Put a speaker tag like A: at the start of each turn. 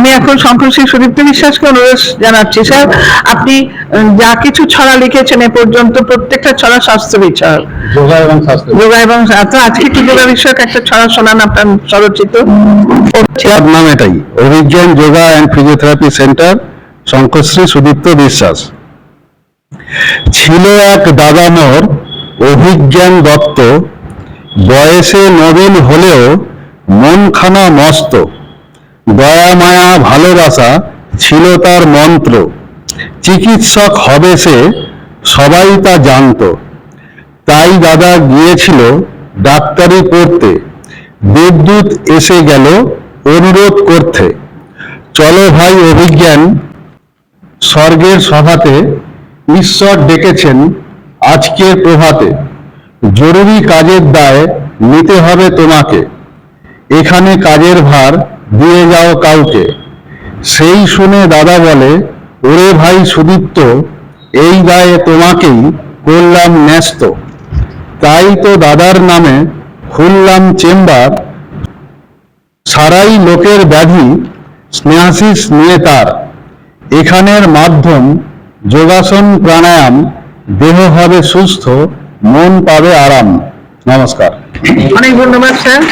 A: আমি এখন শঙ্করশ্রী সুদীপ্ত বিশ্বাসকে অনুরোধ জানাচ্ছি। স্যার, আপনি যা কিছু ছড়া লিখেছেন এ পর্যন্ত প্রত্যেকটা ছড়া স্বাস্থ্য বিষয়ক,
B: যোগা এবং স্বাস্থ্য।
A: যোগা এবং তো আজকে কি যোগা বিষয়ক একটা ছড়া শোনান আপনার স্বরচিত?
B: নাম এটাই, Abhigyan yoga and physiotherapy centre, Shankarshri Sudipta Biswas. ছিল এক দাদা মোর অভিজ্ঞান দত্ত, বয়সে নবীন হলেও মনখানা মস্ত। দয়া মায়া ভালোবাসা ছিল তার মন্ত্র, চিকিৎসক হবে সে সবাই তা জানত। তাই দাদা গিয়েছিল ডাক্তারি পড়তে, দেবদূত এসে গেল অনুরোধ করতে। চলো ভাই অভিজ্ঞান স্বর্গের সভাতে, ঈশ্বর ডেকেছেন আজকের প্রভাতে। জরুরি কাজের দায় নিতে হবে তোমাকে, এখানে কাজের ভার দিয়ে যাও কাউকে। সেই শুনে দাদা বলে, ওরে ভাই সুদীপ্ত, এই দায়ে তোমাকেই করলাম ন্যস্ত। তাই তো দাদার নামে খুললাম চেম্বার, সারাই লোকের ব্যাধি স্নেহাশিস নিয়ে তার। এখানের মাধ্যম যোগাসন প্রাণায়াম, দেহ হবে সুস্থ, মন পাবে আরাম। নমস্কার।
A: অনেক ধন্যবাদ স্যার।